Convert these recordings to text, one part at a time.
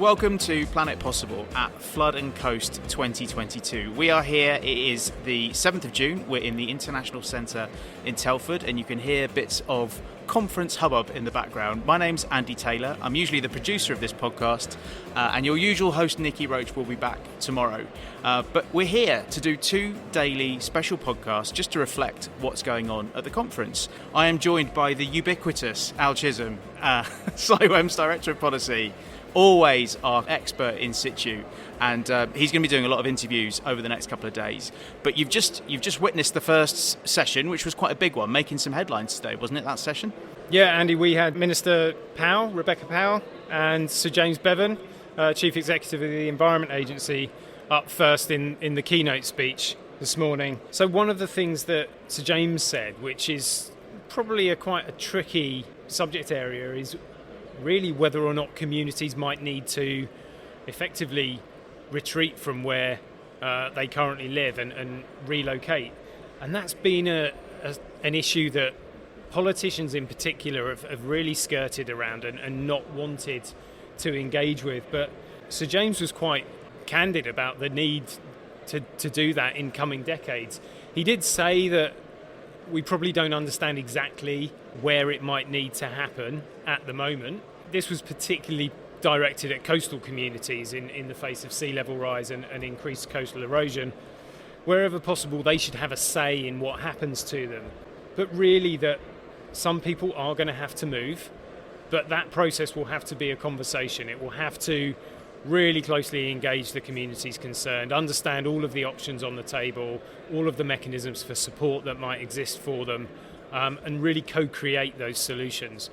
welcome to Planet Possible at Flood and Coast 2022. We are here, it is the 7th of June, we're in the International Centre in Telford, and you can hear bits of conference hubbub in the background. My name's Andy Taylor, I'm usually the producer of this podcast, and your usual host Niki Roach will be back tomorrow. But we're here to do 2 daily special podcasts just to reflect what's going on at the conference. I am joined by the ubiquitous Al Chisholm, SciWEM's Director of Policy, always our expert in situ, and he's going to be doing a lot of interviews over the next couple of days. But you've just witnessed the first session, which was quite a big one, making some headlines today, wasn't it, that session? Yeah, Andy, we had Minister Powell, Rebecca Powell, and Sir James Bevan, Chief Executive of the Environment Agency, up first in the keynote speech this morning. So one of the things that Sir James said, which is probably quite a tricky subject area, is really whether or not communities might need to effectively retreat from where they currently live and relocate. And that's been an issue that politicians in particular have really skirted around and not wanted to engage with. But Sir James was quite candid about the need to do that in coming decades. He did say that we probably don't understand exactly where it might need to happen at the moment. This was particularly directed at coastal communities in the face of sea level rise and increased coastal erosion. Wherever possible, they should have a say in what happens to them. But really that some people are going to have to move, but that process will have to be a conversation. It will have to really closely engage the communities concerned, understand all of the options on the table, all of the mechanisms for support that might exist for them, and really co-create those solutions.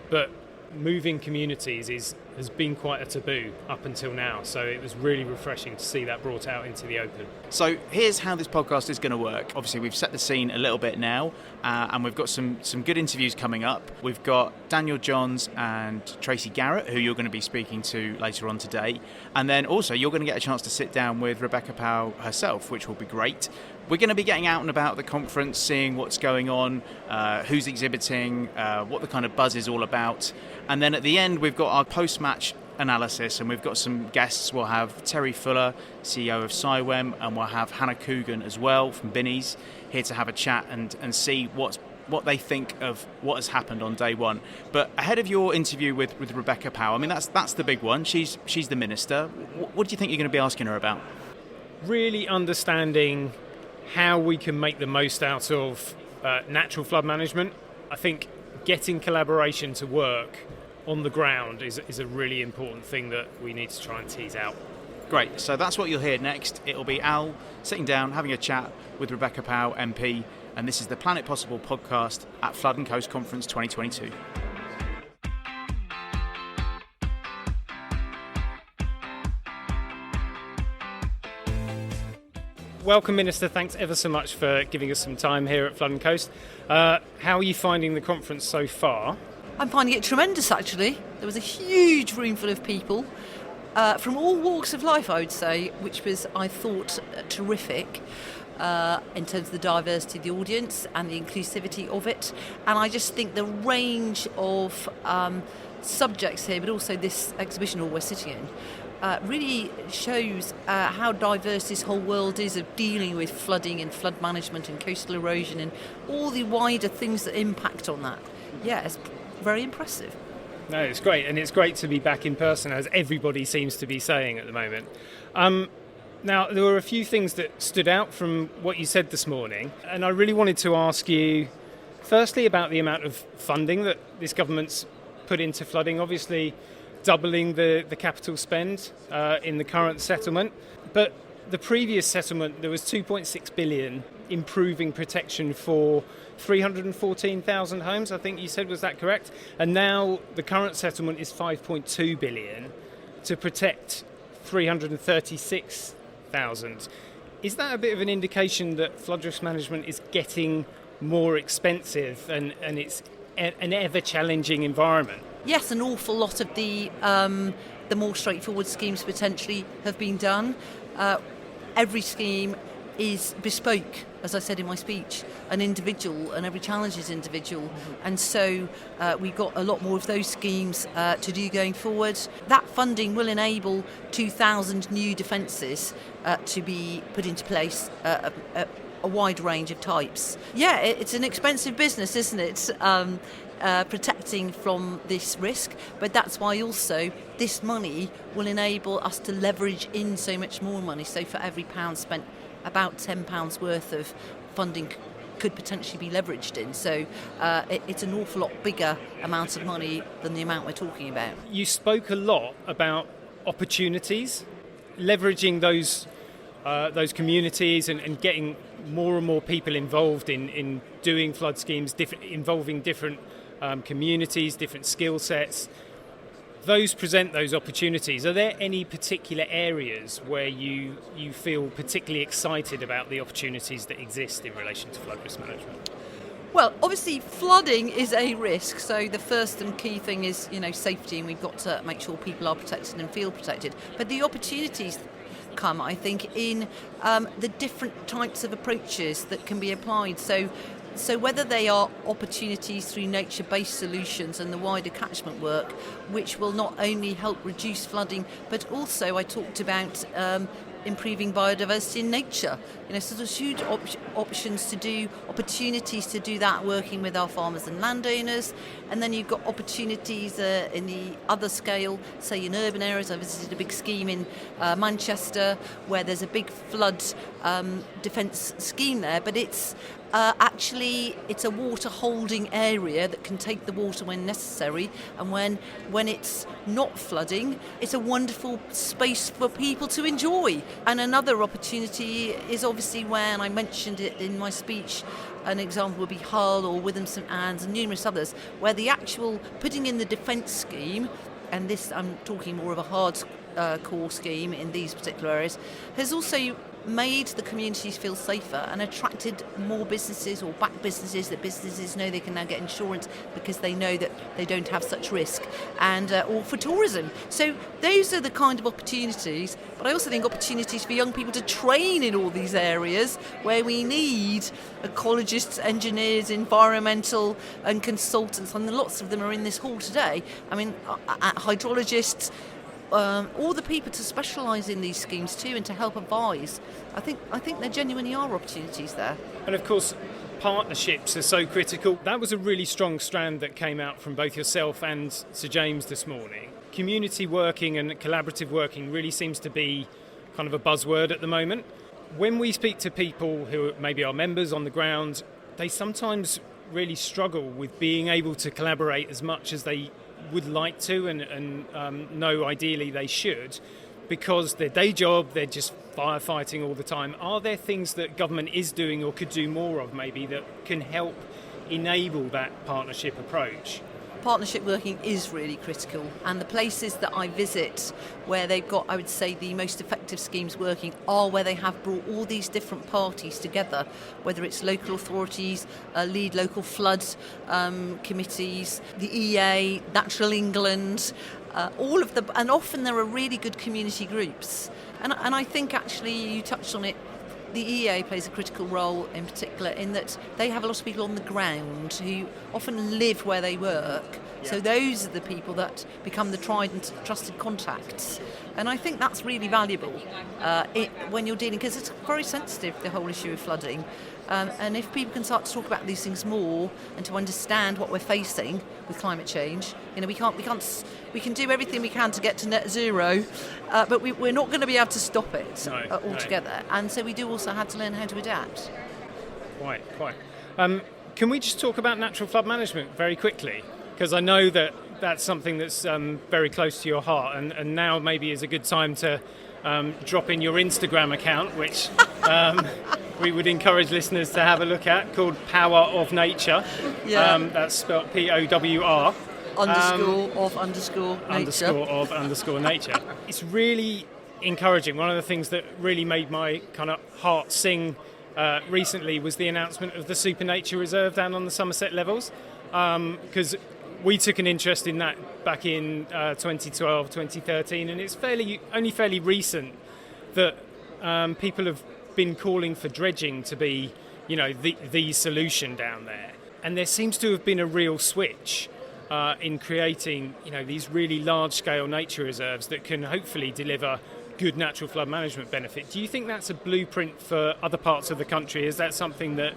But moving communities has been quite a taboo up until now, so it was really refreshing to see that brought out into the open. So here's how this podcast is going to work. Obviously we've set the scene a little bit now, and we've got some good interviews coming up. We've got Daniel Johns and Tracy Garrett, who you're going to be speaking to later on today, and then also you're going to get a chance to sit down with Rebecca Powell herself, which will be great. We're going to be getting out and about the conference, seeing what's going on, who's exhibiting, what the kind of buzz is all about. And then at the end, we've got our post-match analysis, and we've got some guests. We'll have Terry Fuller, CEO of SciWEM, and we'll have Hannah Coogan as well from Binnies, here to have a chat and see what they think of what has happened on day one. But ahead of your interview with Rebecca Powell, I mean, that's the big one. She's the minister. What do you think you're going to be asking her about? Really understanding how we can make the most out of natural flood management. I think getting collaboration to work on the ground is a really important thing that we need to try and tease out. Great, so that's what you'll hear next. It'll be Al sitting down, having a chat with Rebecca Powell, MP, and this is the Planet Possible podcast at Flood and Coast Conference 2022. Welcome, Minister. Thanks ever so much for giving us some time here at Flood and Coast. How are you finding the conference so far? I'm finding it tremendous, actually. There was a huge room full of people from all walks of life, I would say, which was, I thought, terrific in terms of the diversity of the audience and the inclusivity of it. And I just think the range of subjects here, but also this exhibition hall we're sitting in, really shows how diverse this whole world is of dealing with flooding and flood management and coastal erosion and all the wider things that impact on that. Yeah, it's very impressive. No, it's great, and it's great to be back in person, as everybody seems to be saying at the moment. Now, there were a few things that stood out from what you said this morning, and I really wanted to ask you, firstly, about the amount of funding that this government's put into flooding. Obviously, doubling the capital spend in the current settlement. But the previous settlement, there was 2.6 billion improving protection for 314,000 homes, I think you said, was that correct? And now the current settlement is 5.2 billion to protect 336,000. Is that a bit of an indication that flood risk management is getting more expensive and it's an ever-challenging environment? Yes, an awful lot of the more straightforward schemes potentially have been done. Every scheme is bespoke, as I said in my speech, an individual, and every challenge is individual. And so we've got a lot more of those schemes to do going forward. That funding will enable 2,000 new defences to be put into place, a wide range of types. Yeah, it's an expensive business, isn't it? Protecting from this risk, but that's why also this money will enable us to leverage in so much more money. So for every pound spent, about £10 worth of funding could potentially be leveraged in. So it's an awful lot bigger amount of money than the amount we're talking about. You spoke a lot about opportunities, leveraging those communities and getting more and more people involved in doing flood schemes, involving different communities, different skill sets. Those present those opportunities. Are there any particular areas where you feel particularly excited about the opportunities that exist in relation to flood risk management? Well, obviously flooding is a risk, so the first and key thing is, safety, and we've got to make sure people are protected and feel protected. But the opportunities come, I think, in the different types of approaches that can be applied. So whether they are opportunities through nature-based solutions and the wider catchment work, which will not only help reduce flooding, but also I talked about improving biodiversity in nature. So there's huge options to do, opportunities to do that working with our farmers and landowners. And then you've got opportunities in the other scale, say in urban areas. I visited a big scheme in Manchester where there's a big flood defence scheme there, but it's it's a water holding area that can take the water when necessary, and when it's not flooding, it's a wonderful space for people to enjoy. And another opportunity is obviously when I mentioned it in my speech, an example would be Hull or Witham St Anne's and numerous others, where the actual putting in the defence scheme, and this I'm talking more of a hard core scheme in these particular areas, has also made the communities feel safer and attracted more businesses or back businesses, that businesses know they can now get insurance because they know that they don't have such risk, and or for tourism. So those are the kind of opportunities, but I also think opportunities for young people to train in all these areas where we need ecologists, engineers, environmental and consultants, and lots of them are in this hall today. I mean, hydrologists, all the people to specialise in these schemes too and to help advise. I think there genuinely are opportunities there. And of course, partnerships are so critical. That was a really strong strand that came out from both yourself and Sir James this morning. Community working and collaborative working really seems to be kind of a buzzword at the moment. When we speak to people who maybe are members on the ground, they sometimes really struggle with being able to collaborate as much as they would like to and know ideally they should, because their day job, they're just firefighting all the time. Are there things that government is doing or could do more of maybe that can help enable that partnership approach? Partnership working is really critical, and the places that I visit where they've got, I would say, the most effective schemes working are where they have brought all these different parties together, whether it's local authorities, lead local flood committees, the EA, Natural England, all of them, and often there are really good community groups. And I think actually you touched on it, the EA plays a critical role in particular in that they have a lot of people on the ground who often live where they work. Yeah. So those are the people that become the tried and trusted contacts. And I think that's really valuable when you're dealing, because it's very sensitive, the whole issue of flooding. And if people can start to talk about these things more and to understand what we're facing with climate change, we can do everything we can to get to net zero, but we're not going to be able to stop it altogether. No. And so we do also have to learn how to adapt. Quite. Can we just talk about natural flood management very quickly? Because I know that that's something that's very close to your heart, and now maybe is a good time to drop in your Instagram account, which we would encourage listeners to have a look at, called Power of Nature. Yeah. That's spelled POWR. _of_nature. Nature. It's really encouraging. One of the things that really made my kind of heart sing recently was the announcement of the Super Nature Reserve down on the Somerset Levels, because we took an interest in that back in 2012, 2013, and it's fairly recent that people have been calling for dredging to be, the solution down there. And there seems to have been a real switch in creating, these really large-scale nature reserves that can hopefully deliver good natural flood management benefit. Do you think that's a blueprint for other parts of the country? Is that something that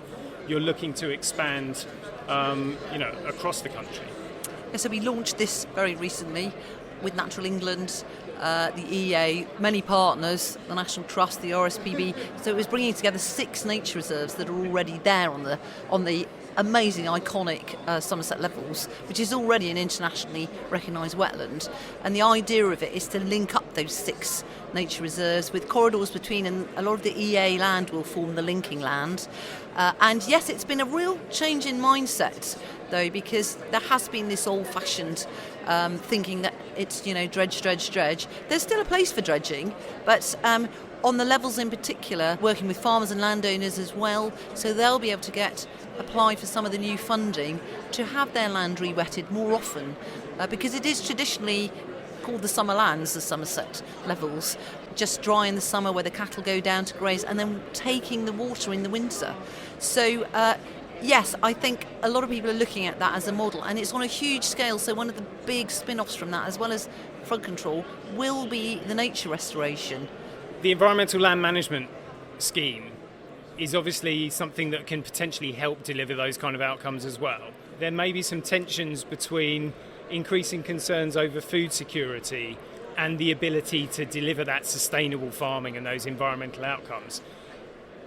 you're looking to expand, across the country? Yeah, so we launched this very recently with Natural England, the EA, many partners, the National Trust, the RSPB. So it was bringing together 6 nature reserves that are already there on the amazing, iconic Somerset Levels, which is already an internationally recognised wetland. And the idea of it is to link up those 6 nature reserves with corridors between, and a lot of the EA land will form the linking land. And yes, it's been a real change in mindset, though, because there has been this old-fashioned thinking that it's, dredge. There's still a place for dredging, but on the levels in particular, working with farmers and landowners as well, so they'll be able to apply for some of the new funding to have their land re-wetted more often, because it is traditionally called the summer lands, the Somerset Levels, just dry in the summer where the cattle go down to graze, and then taking the water in the winter. So yes, I think a lot of people are looking at that as a model, and it's on a huge scale. So one of the big spin-offs from that, as well as flood control, will be the nature restoration. The environmental land management scheme is obviously something that can potentially help deliver those kind of outcomes as well. There may be some tensions between increasing concerns over food security and the ability to deliver that sustainable farming and those environmental outcomes.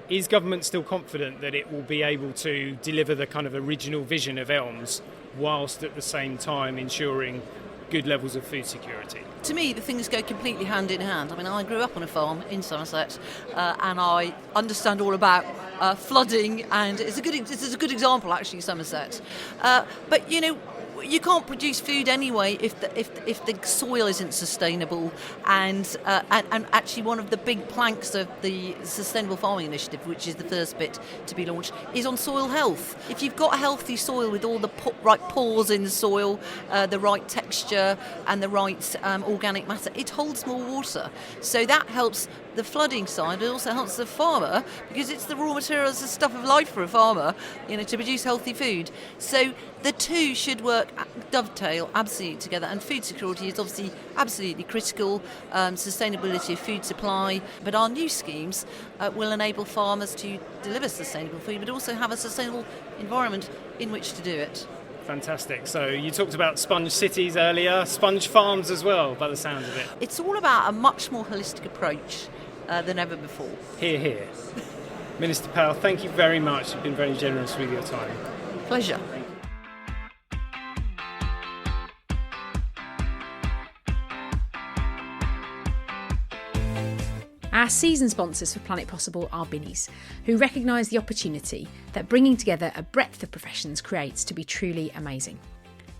Is government still confident that it will be able to deliver the kind of original vision of ELMS whilst at the same time ensuring good levels of food security? To me, the things go completely hand in hand. I mean, I grew up on a farm in Somerset, and I understand all about flooding, and it's a good example, actually, Somerset. But you can't produce food anyway if the soil isn't sustainable, and actually one of the big planks of the Sustainable Farming Initiative, which is the first bit to be launched, is on soil health. If you've got a healthy soil with all the right pores in the soil, the right texture and the right organic matter, it holds more water. So that helps the flooding side. It also helps the farmer, because it's the raw materials, the stuff of life for a farmer, to produce healthy food. So the two should dovetail absolutely together, and food security is obviously absolutely critical, sustainability of food supply, but our new schemes will enable farmers to deliver sustainable food, but also have a sustainable environment in which to do it. Fantastic. So you talked about sponge cities earlier, sponge farms as well, by the sound of it. It's all about a much more holistic approach than ever before. Hear, hear. Minister Powell, thank you very much. You've been very generous with your time. Pleasure. Our season sponsors for Planet Possible are Binnies, who recognise the opportunity that bringing together a breadth of professions creates to be truly amazing.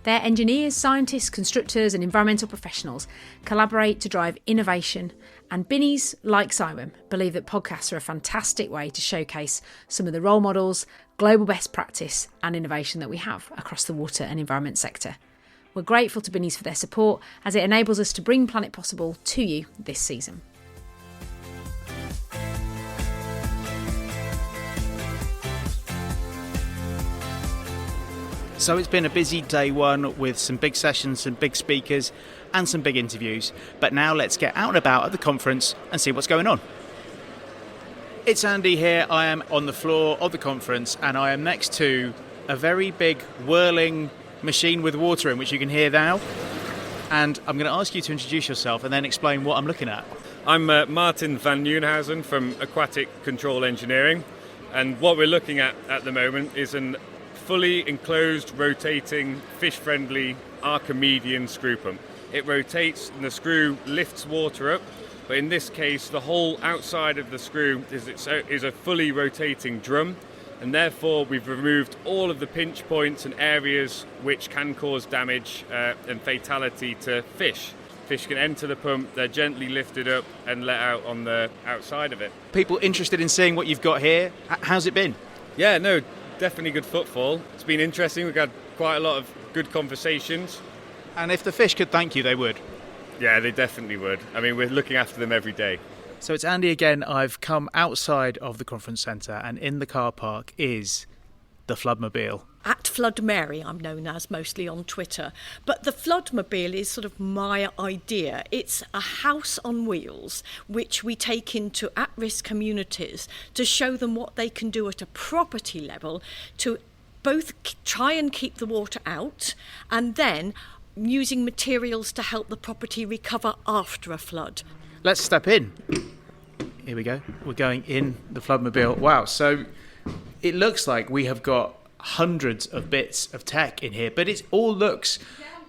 Their engineers, scientists, constructors and environmental professionals collaborate to drive innovation, and Binnies, like Cywim, believe that podcasts are a fantastic way to showcase some of the role models, global best practice and innovation that we have across the water and environment sector. We're grateful to Binnies for their support, as it enables us to bring Planet Possible to you this season. So it's been a busy day one with some big sessions, some big speakers and some big interviews. But now let's get out and about at the conference and see what's going on. It's Andy here. I am on the floor of the conference and I am next to a very big whirling machine with water in, which you can hear now. And I'm going to ask you to introduce yourself and then explain what I'm looking at. I'm Martin van Nieuwenhuizen from Aquatic Control Engineering. And what we're looking at the moment is an fully enclosed, rotating, fish-friendly Archimedean screw pump. It rotates and the screw lifts water up, but in this case the whole outside of the screw is a fully rotating drum, and therefore we've removed all of the pinch points and areas which can cause damage and fatality to fish. Fish can enter the pump, they're gently lifted up and let out on the outside of it. People interested in seeing what you've got here, how's it been? Yeah, no, definitely good footfall. It's been interesting. We've had quite a lot of good conversations. And if the fish could thank you, they would? Yeah, they definitely would. I mean, we're looking after them every day. So it's Andy again. I've come outside of the conference centre, and in the car park is the Floodmobile. At Flood Mary, I'm known as mostly on Twitter. But the Floodmobile is sort of my idea. It's a house on wheels which we take into at-risk communities to show them what they can do at a property level to both try and keep the water out and then using materials to help the property recover after a flood. Let's step in. Here we go. We're going in the Floodmobile. Wow, so it looks like we have got hundreds of bits of tech in here, but it all looks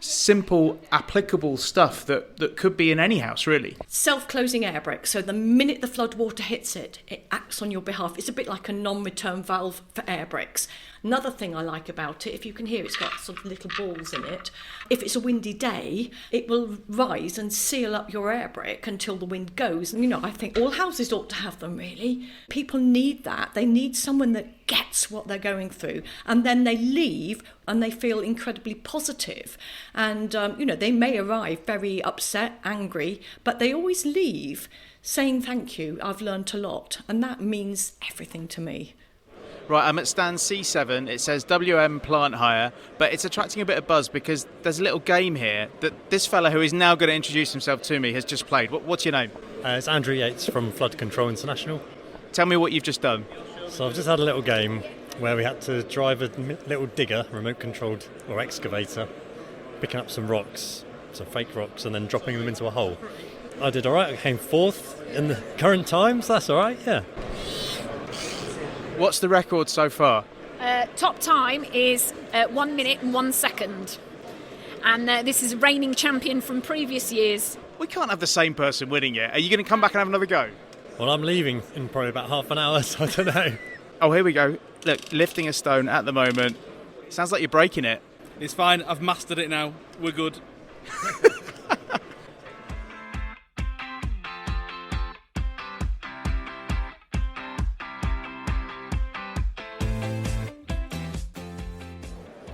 simple, applicable stuff that could be in any house, really. Self-closing air brake, so the minute the flood water hits it, it acts on your behalf. It's a bit like a non-return valve for air brakes. Another thing I like about it, if you can hear, it's got sort of little balls in it. If it's a windy day, it will rise and seal up your air brake until the wind goes. And, I think all houses ought to have them, really. People need that. They need someone that gets what they're going through. And then they leave and they feel incredibly positive. And, they may arrive very upset, angry, but they always leave saying, thank you, I've learnt a lot. And that means everything to me. Right, I'm at stand C7. It says WM plant hire, but it's attracting a bit of buzz because there's a little game here that this fella who is now going to introduce himself to me has just played. What's your name? It's Andrew Yates from Flood Control International. Tell me what you've just done. So I've just had a little game where we had to drive a little digger, remote controlled, or excavator, picking up some rocks, some fake rocks, and then dropping them into a hole. I did all right. I came fourth in the current times. That's all right, yeah. What's the record so far? Top time is 1 minute and 1 second. And this is a reigning champion from previous years. We can't have the same person winning it. Are you going to come back and have another go? Well, I'm leaving in probably about half an hour, so I don't know. Oh, here we go. Look, lifting a stone at the moment. Sounds like you're breaking it. It's fine. I've mastered it now. We're good.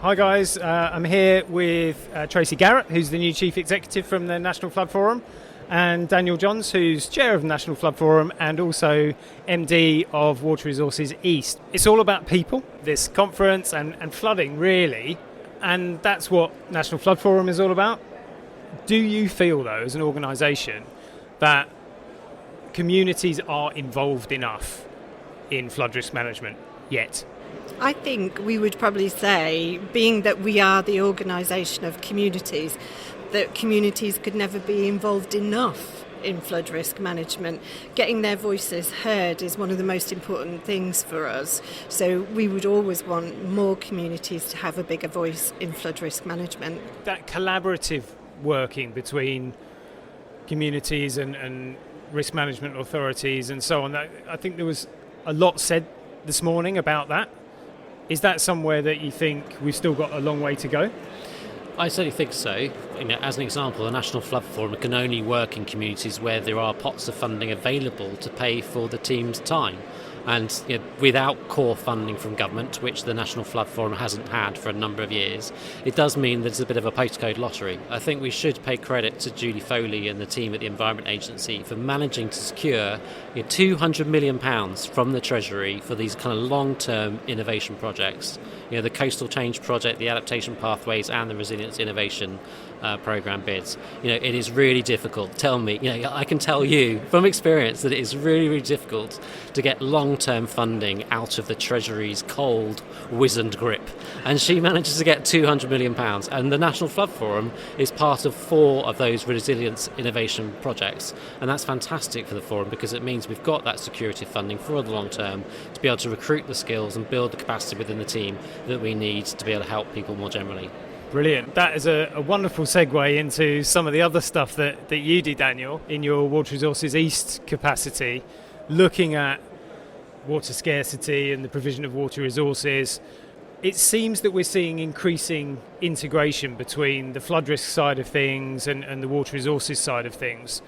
Hi guys, I'm here with Tracy Garrett, who's the new Chief Executive from the National Flood Forum, and Daniel Johns, who's Chair of the National Flood Forum and also MD of Water Resources East. It's all about people, this conference and flooding really, and that's what National Flood Forum is all about. Do you feel though, as an organisation, that communities are involved enough in flood risk management yet? I think we would probably say, being that we are the organisation of communities, that communities could never be involved enough in flood risk management. Getting their voices heard is one of the most important things for us. So we would always want more communities to have a bigger voice in flood risk management. That collaborative working between communities and risk management authorities and so on, I think there was a lot said this morning about that. Is that somewhere that you think we've still got a long way to go? I certainly think so. As an example, the National Flood Forum can only work in communities where there are pots of funding available to pay for the team's time. And without core funding from government, which the National Flood Forum hasn't had for a number of years, it does mean that it's a bit of a postcode lottery. I think we should pay credit to Julie Foley and the team at the Environment Agency for managing to secure £200 million from the Treasury for these kind of long-term innovation projects. The Coastal Change Project, the Adaptation Pathways and the Resilience Innovation programme bids. It is really difficult. Tell me, I can tell you from experience that it is really, really difficult to get long-term funding out of the Treasury's cold, wizened grip. And she manages to get £200 million. And the National Flood Forum is part of 4 of those resilience innovation projects. And that's fantastic for the forum because it means we've got that security of funding for the long term to be able to recruit the skills and build the capacity within the team that we need to be able to help people more generally. Brilliant. That is a wonderful segue into some of the other stuff that you do, Daniel, in your Water Resources East capacity, looking at water scarcity and the provision of water resources. It seems that we're seeing increasing integration between the flood risk side of things and the water resources side of things.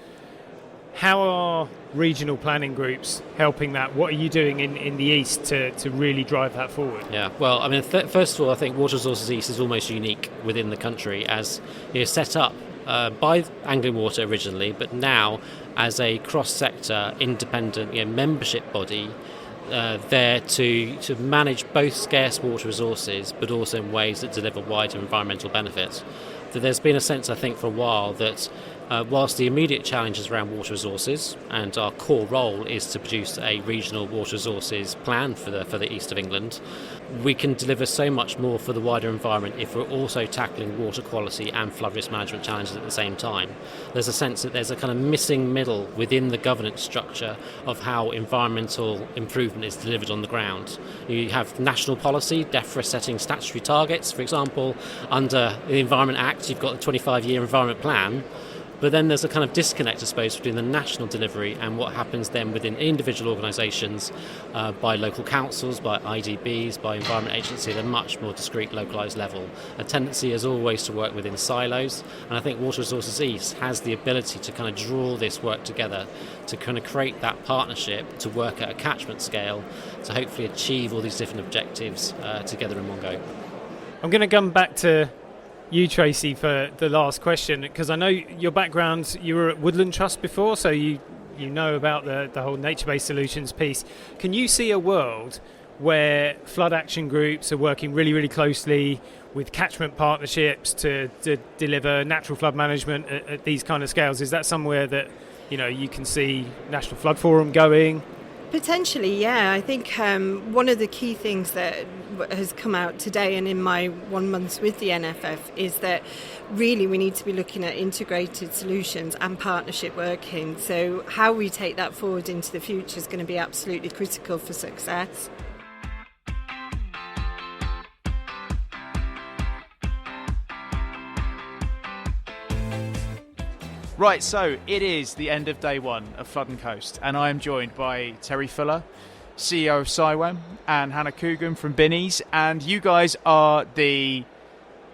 How are regional planning groups helping that? What are you doing in the East to really drive that forward? Yeah, well, first of all, I think Water Resources East is almost unique within the country as set up by Anglian Water originally, but now as a cross-sector independent membership body there to manage both scarce water resources but also in ways that deliver wider environmental benefits. So there's been a sense, I think, for a while that whilst the immediate challenge is around water resources, and our core role is to produce a regional water resources plan for the east of England, we can deliver so much more for the wider environment if we're also tackling water quality and flood risk management challenges at the same time. There's a sense that there's a kind of missing middle within the governance structure of how environmental improvement is delivered on the ground. You have national policy, DEFRA setting statutory targets, for example. Under the Environment Act, you've got the 25-year environment plan. But then there's a kind of disconnect, I suppose, between the national delivery and what happens then within individual organisations, by local councils, by IDBs, by environment agencies at a much more discrete, localised level. A tendency is always to work within silos, and I think Water Resources East has the ability to kind of draw this work together, to kind of create that partnership, to work at a catchment scale, to hopefully achieve all these different objectives together in one go. I'm going to come back to you, Tracy, for the last question, because I know your background, you were at Woodland Trust before, so you know about the whole nature-based solutions piece. Can you see a world where flood action groups are working really, really closely with catchment partnerships to deliver natural flood management at these kind of scales? Is that somewhere that you can see National Flood Forum going? Potentially, yeah. I think one of the key things that has come out today and in my 1 month with the NFF is that really we need to be looking at integrated solutions and partnership working. So how we take that forward into the future is going to be absolutely critical for success. Right, so it is the end of day one of Flood and Coast, and I am joined by Terry Fuller, CEO of SciWem, and Hannah Coogan from Binnies, and you guys are the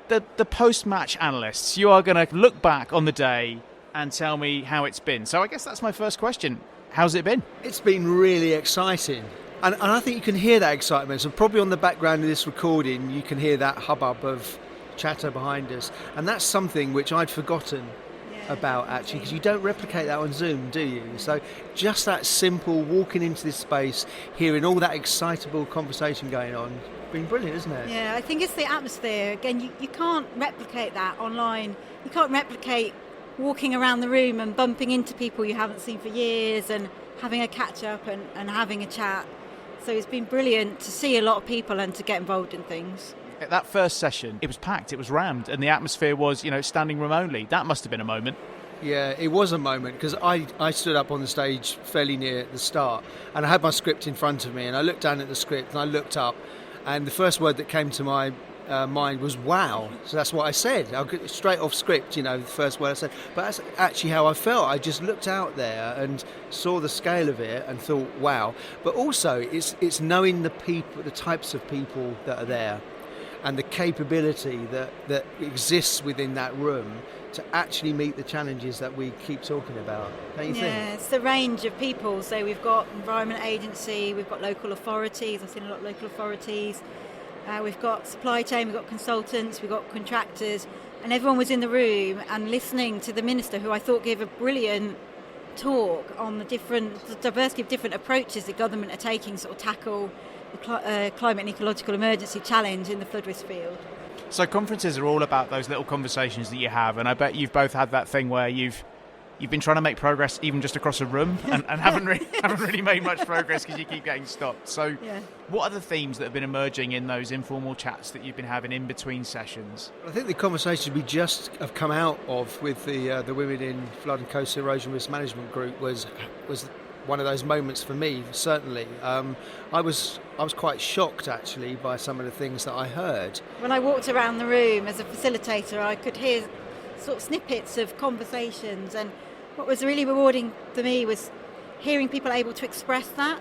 post-match analysts. You are going to look back on the day and tell me how it's been. So I guess that's my first question. How's it been? It's been really exciting. And I think you can hear that excitement. So probably on the background of this recording, you can hear that hubbub of chatter behind us. And that's something which I'd forgotten about, actually, because you don't replicate that on Zoom, do you? So just that simple walking into this space, hearing all that excitable conversation going on, it's been brilliant, isn't it? Yeah, I think it's the atmosphere. Again, you can't replicate that online. You can't replicate walking around the room and bumping into people you haven't seen for years and having a catch up and having a chat. So it's been brilliant to see a lot of people and to get involved in things. That first session, it was packed, it was rammed, and the atmosphere was, standing room only. That must have been a moment. Yeah, it was a moment, because I stood up on the stage fairly near the start, and I had my script in front of me, and I looked down at the script, and I looked up, and the first word that came to my mind was wow. So that's what I said. I got straight off script, the first word I said. But that's actually how I felt. I just looked out there and saw the scale of it and thought, wow. But also, it's knowing the people, the types of people that are there, and the capability that exists within that room to actually meet the challenges that we keep talking about. Don't you think? Yeah, it's the range of people. So we've got Environment Agency, we've got local authorities. I've seen a lot of local authorities. We've got supply chain, we've got consultants, we've got contractors. And everyone was in the room and listening to the Minister, who I thought gave a brilliant talk on the diversity of different approaches the government are taking to sort of tackle the climate and ecological emergency challenge in the flood risk field. So conferences are all about those little conversations that you have, and I bet you've both had that thing where you've been trying to make progress even just across a room and haven't really made much progress because you keep getting stopped. So what are the themes that have been emerging in those informal chats that you've been having in between sessions? I think the conversation we just have come out of with the Women in Flood and Coast Erosion Risk Management Group was one of those moments for me, certainly. I was quite shocked, actually, by some of the things that I heard. When I walked around the room as a facilitator, I could hear sort of snippets of conversations, and what was really rewarding for me was hearing people able to express that.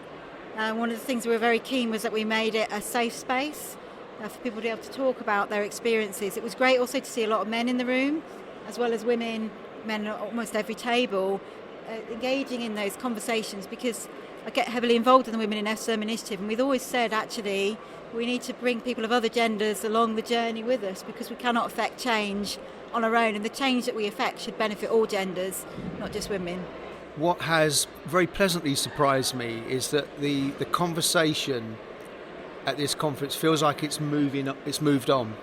One of the things we were very keen was that we made it a safe space for people to be able to talk about their experiences. It was great also to see a lot of men in the room, as well as men at almost every table, engaging in those conversations, because I get heavily involved in the Women in FSERM initiative, and we've always said actually we need to bring people of other genders along the journey with us, because we cannot affect change on our own, and the change that we effect should benefit all genders, not just women. What has very pleasantly surprised me is that the conversation at this conference feels like it's moved on.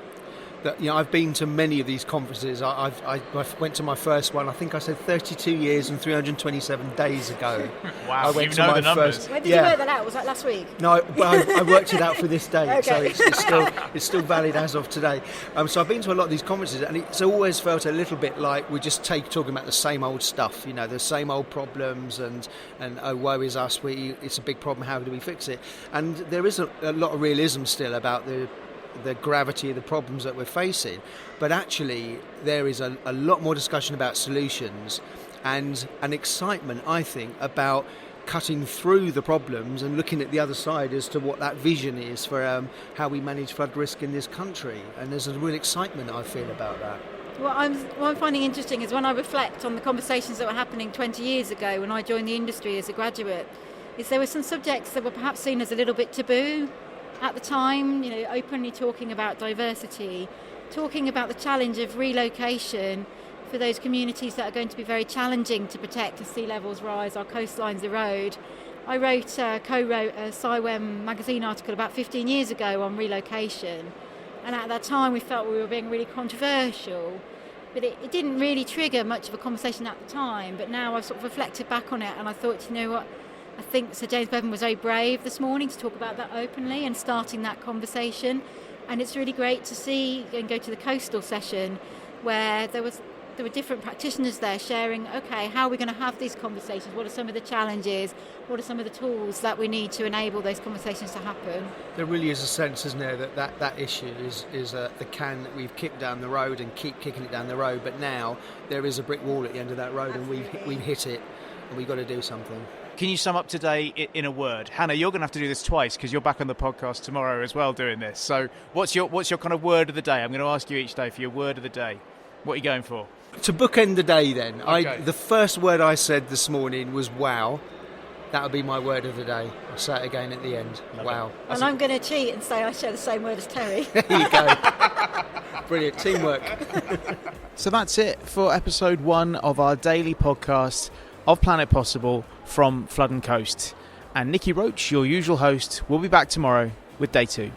That, I've been to many of these conferences. I went to my first one, I think I said 32 years and 327 days ago. Wow, I went you to know my the numbers. first. When did you work that out? Was that last week? No, I worked it out for this day, Okay. so it's still valid as of today. So I've been to a lot of these conferences, and it's always felt a little bit like we're just talking about the same old stuff, the same old problems, and oh, woe is us, it's a big problem, how do we fix it? And there is a lot of realism still about the gravity of the problems that we're facing, but actually there is a lot more discussion about solutions and an excitement, I think, about cutting through the problems and looking at the other side as to what that vision is for how we manage flood risk in this country. And there's a real excitement I feel about that. What I'm finding interesting is when I reflect on the conversations that were happening 20 years ago when I joined the industry as a graduate, is there were some subjects that were perhaps seen as a little bit taboo at the time, openly talking about diversity, talking about the challenge of relocation for those communities that are going to be very challenging to protect as sea levels rise, our coastlines erode. I co-wrote a SciWem magazine article about 15 years ago on relocation, and at that time we felt we were being really controversial, but it didn't really trigger much of a conversation at the time. But now I've sort of reflected back on it, and I thought, what, I think Sir James Bevan was very brave this morning to talk about that openly and starting that conversation. And it's really great to see and go to the coastal session where there were different practitioners there sharing, okay, how are we going to have these conversations? What are some of the challenges? What are some of the tools that we need to enable those conversations to happen? There really is a sense, isn't there, that issue is the can that we've kicked down the road and keep kicking it down the road, but now there is a brick wall at the end of that road. Absolutely. And we've hit it, and we've got to do something. Can you sum up today in a word? Hannah, you're going to have to do this twice because you're back on the podcast tomorrow as well doing this. So what's your kind of word of the day? I'm going to ask you each day for your word of the day. What are you going for? To bookend the day then, Okay. the first word I said this morning was wow. That would be my word of the day. I'll say it again at the end. Wow. And I'm going to cheat and say I share the same word as Terry. There you go. Brilliant. Teamwork. So that's it for episode 1 of our daily podcast of Planet Possible from Flood and Coast. And Niki Roach, your usual host, will be back tomorrow with day 2.